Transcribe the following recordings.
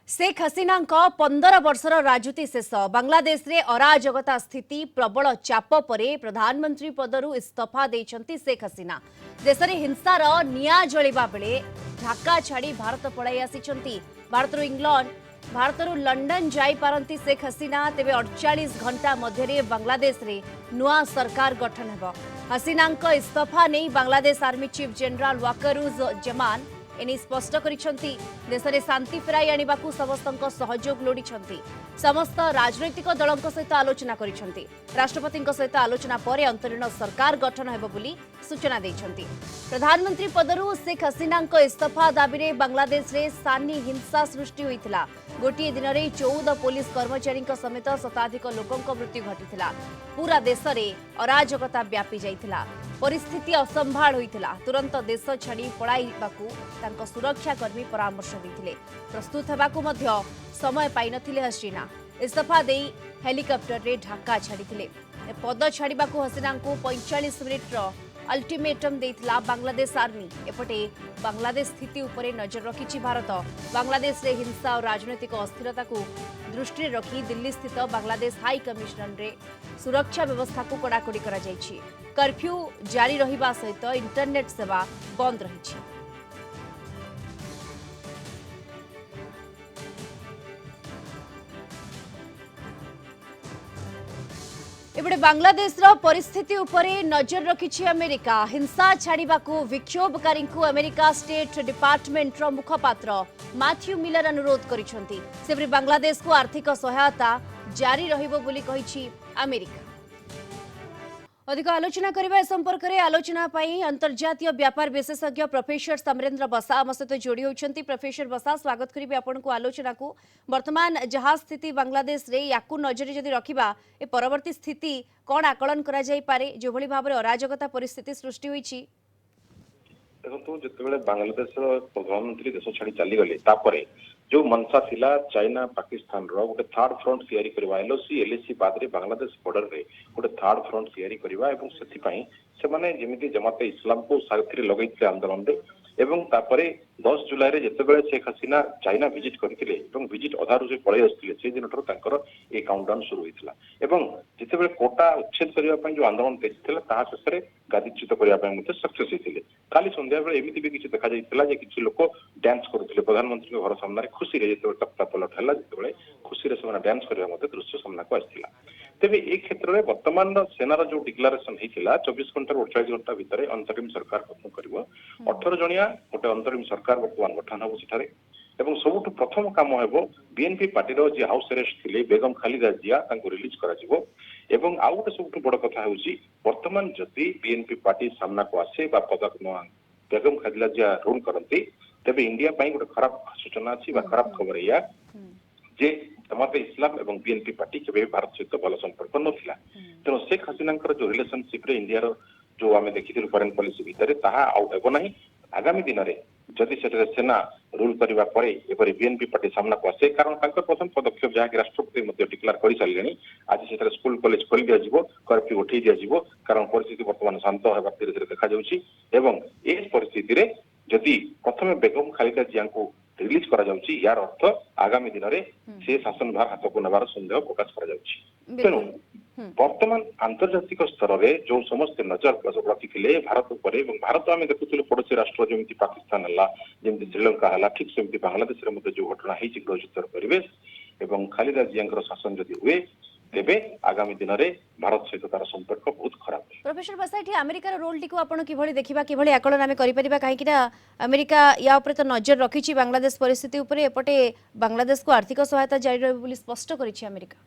शेख हसीना 15 वर्षर राजनीति शेष बांग्लादेश रे अराजकता स्थिति प्रबल चाप पर प्रधानमंत्री पदरु इस्तीफा देइछंती शेख हसीना। देश में हिंसार निया जलिबा बेले ढाका छाड़ी भारत पळाई आसिछंती। भारतरु लंडन जाई पारंती शेख हसीना। तेबे 48 घंटा मध्य बांग्लादेश रे नुआ सरकार गठन हेबो। हसीना इस्तीफा नहीं बांग्लादेश आर्मी चीफ जनरल वाकरुज्जमान एने स्पष्ट करिसेंती। देश में शांति फेराई आनिबाकू समस्तक सहयोग लोड़िछंती। समस्त राजनैतिक दलक सहित आलोचना करिसेंती। राष्ट्रपति सहित आलोचना पर अंतरीण सरकार गठन हेबो बोली सूचना दैछंती। प्रधानमंत्री पदरु शेख हसीना इस्तीफा दाबी रे बांग्लादेश रे सानी हिंसा सृष्टि होइतिला। गोटे दिन में 14 पुलिस कर्मचारी समेत शताधिक लोकों मृत्यु घटी। पूरा देश में अराजकता व्यापी जाइतिला। परिस्थिति असंभाल होइतिला। तुरंत देश छाड़ी पळाइबाकू तांको सुरक्षाकर्मी परामर्श देथिले। प्रस्तुत हेबाकू मध्य समय पाई नथिले हसीना। इस्तीफा देई हेलिकॉप्टर रे ढाका छाड़िथिले। पद छाड़िबाकू हसीना को 45 मिनिट अल्टीमेटम देथिला बांग्लादेश आर्मी। एपटे बांग्लादेश स्थिति उपरे नजर रखिछि भारत। बांग्लादेश रे हिंसा और राजनैतिक अस्थिरता को दृष्टि रखी दिल्ली स्थित बांग्लादेश हाई कमिशनर रे सुरक्षा व्यवस्था को कड़ाकड़ी करा जायछि। कर्फ्यू जारी रहिबा सहित इंटरनेट सेवा बंद रहिछि। एबडे बांग्लादेश परिस्थिति उपरे नजर रखिछि अमेरिका। हिंसा छाड़िबाकू विक्षोभकारी अमेरिका स्टेट डिपार्टमेंट मुखपात्र मैथ्यू मिलर अनुरोध करिसेंती। सेपरि बांग्लादेश को आर्थिक सहायता जारी रहिबो बोली कहिछि अमेरिका। अधिक आलोचना करबा संपर्क में आलोचना पाई अंतर्जातीय व्यापार विशेषज्ञ प्रोफेसर समरेंद्र बसा आम सहित जोड़ी होती। प्रोफेसर बसा स्वागत करी आपण को आलोचना को। वर्तमान जहाँ स्थिति बांग्लादेश रे याकू नजर जदि रखिबा ए परवर्ती स्थिति कौन आकलन करा जाई पारे जो भली भाबरे अराजकता परिस्थिति सृष्टि होईछि। देखो जितेबाला बांग्लादेश प्रधानमंत्री देश छाड़ी चली गले तापरे जो मनसा थिला चाइना पाकिस्तान रो गोटे थर्ड फ्रंट तैयारी करबा एलओसी एलएसी बाद रे बांग्लादेश बॉर्डर रे गोटे थर्ड फ्रंट तैयारी करबा एवं सेति पई से माने जेमिति जमाते इस्लाम को साथी लगैथिले आंदोलन रे एवं तापरे 10 जुलाई रे जेतेबेले शेख हसीना चाइना विजिट करथिले एवं विजिट अधारु से पळे आस्थिले से दिनटर तांकर ए काउंटडाउन शुरू होइथिला एवं जेतेबेले कोटा उच्छेद करबा पई जो आंदोलन तेथिला ता शेषरे गादीच्युत करबा पई मते सक्सेस होइथिले। काली संध्या बेले एमिति भी किछि देखा जाइथिला जे किछि लोक डांस करथिले प्रधानमंत्री के घर सामने खुशी रे जेतेबेले टप्पा पलट हला जेतेबेले खुशी रे से डांस करबा मते दृश्य सामना को आस्थिला। तेबे ए क्षेत्र में वर्तमान सेनार जो डिक्लेरेशन होइथिला 24 घंटा 48 घंटा भितर अंतरिम सरकार गठन करिवो। 18 जणिया गोटे अंतरिम सरकार वर्तमान गठन हो सेठारे एवं सबुठु प्रथम काम हेबो बीएनपी पार्टी रो जे हाउस अरेस्ट थिले बेगम खालिदा जिया तांको रिलीज करा जिवो एवं आउ गोटे सबुठु बड़ कथा होउची वर्तमान जति बीएनपी पार्टी सामना को आसे बा पदक न बेगम खालिदा जिया रूल करंती तबे इंडिया पई गोटे खराब सूचना अछि बा खराब खबर या जे जमाते इस्लाम एवं बीएनपी पार्टी के भारत सहित भल संपर्क नथिला। तेणु शेख हसीना जो रिलेशनशिप रे इंडिया रो जो आमे देखिथिलु फॉरेन पॉलिसी भितर ताहा आउट हेबो नाही। आगामी दिन में जदि सेठरे सेना रूल करबा परे एपरि बीएनपी पार्टी सामना को आसे कारण तांकर प्रथम पदक्षेप जहा कि राष्ट्रपति मध्ये डिक्लेयर करि सारिलेनी आज सेठरे स्कूल कॉलेज खोली दिया जिवो कर्फ्यू उठै दिया जिवो कारण परिस्थिति वर्तमान शांत हेबा धीरे धीरे देखा जाउची एवं ए परिस्थिति रे जदि प्रथमे बेगम खालिदा जिया को रिलीज करा जाउची यार अर्थ आगामी दिन में से शासन भार हाथ को नेबार संदेह प्रकाश करा जाउची। तेणु वर्तमान आंतर्जातिक स्तर में जो समस्त नजर रखिले भारत उपर एवं भारत आम देखुलु पड़ोसी राष्ट्र जमी पाकिस्तान है जमी श्रीलंका है ठीक सेमती बांग्लादेश जो घटना होती गृहयुद्धर परिवेश एवं खालिदा जिया शासन जदि हुए तेबे आगामी दिन में भारत सहित तार संपर्क बहुत खराब। प्रोफेसर बसाठी अमेरिकार रोल टी आपण किभଳି देखिबा किभଳି आकलन आमे करि परिबा काहे कि अमेरिका या ऊपर तो नजर रखिछि बांग्लादेश परिस्थिति ऊपर एपटे बांग्लादेश को आर्थिक सहायता जारी रहबो बोली स्पष्ट करिछि अमेरिका।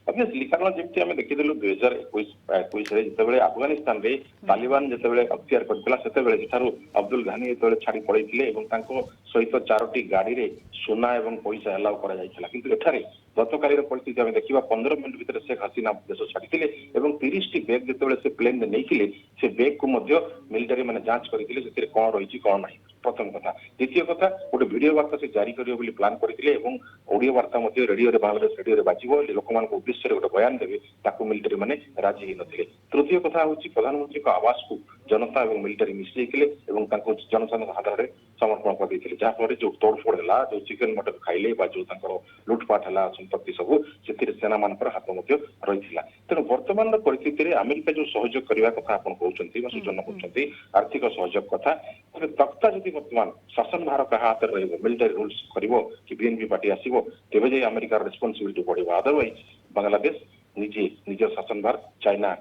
ऑब्वियसली कारण जमती आम देखिदेलु 2021 रे जेतेबेले अफगानिस्तान रे तालिबान जेतेबेले अख्तियार करथिला सेतेबेले सेठारु अब्दुल घानी जेतेबेले छाड़ी पळैथिले एवं तांको सहित 4टी गाड़ी रे सोना एवं पैसा अलाउ करा जायथिला किंतु एठारे गतकाली परिस्थिति आम देखिबा 15 मिनिट भितर शेख हसीना देश छाड़िथिले एवं 30टी बैग जेतेबेले से प्लेन में नैथिले से बैग को मध्य मिलिटरी माने जांच करथिले सेतिरे कोन रहिछि कोन नाही प्रथम कथा द्वितीय कथा गोटे वीडियो वार्ता से जारी करियो बोली प्लान करथिले एवं ऑडियो वार्ता मध्ये रेडियो रे बांग्लादेश रेडियो रे बाजिबो लोक मान को उद्देश्य रे गोटे बयान देबे ताकू मिलिटरी माने राजी हि नथिले तृतीय कथा होची प्रधानमंत्री को आवास को जनता एवं मिलिटरी मिसलेकिले एवं ताको जनसाधारण हाथ रे समर्पण कर देथिले जा फल जो तोड़फोड़ हला जो चिकन मटन खाइले बा जो तांकर लूटपाट हला संपत्ति सब सेतिर सेना मानकर हाथ मध्ये रहिथिला तेणु वर्तमान परिस्थिति रे अमेरिका जो सहयोग करबा कथा आपण कहउचंती बा सूचना करउचंती आर्थिक सहयोग कथा तबे तख्ता जदि वर्तमान शासन भार कहा हाथ रहइबो मिलिटरी रूल्स करिवो कि बीएनपी पार्टी आसीबो तेबे जे अमेरिका रिस्पांसिबिलिटी पड़िबो अदरवाइज बांग्लादेश निजे निज शासन भार चाइना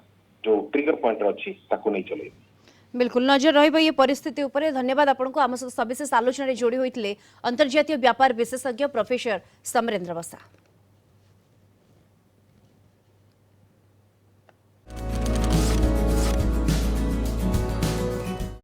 जो ट्रिगर पॉइंट अछि ताको नै चले बिल्कुल नजर रहिबो ये परिस्थिति उपरे धन्यवाद आपनको आम सविशेष आलोचना जोड़ी होइतले अंतर्जातीय व्यापार विशेषज्ञ प्रोफेसर समरेंद्र बसा।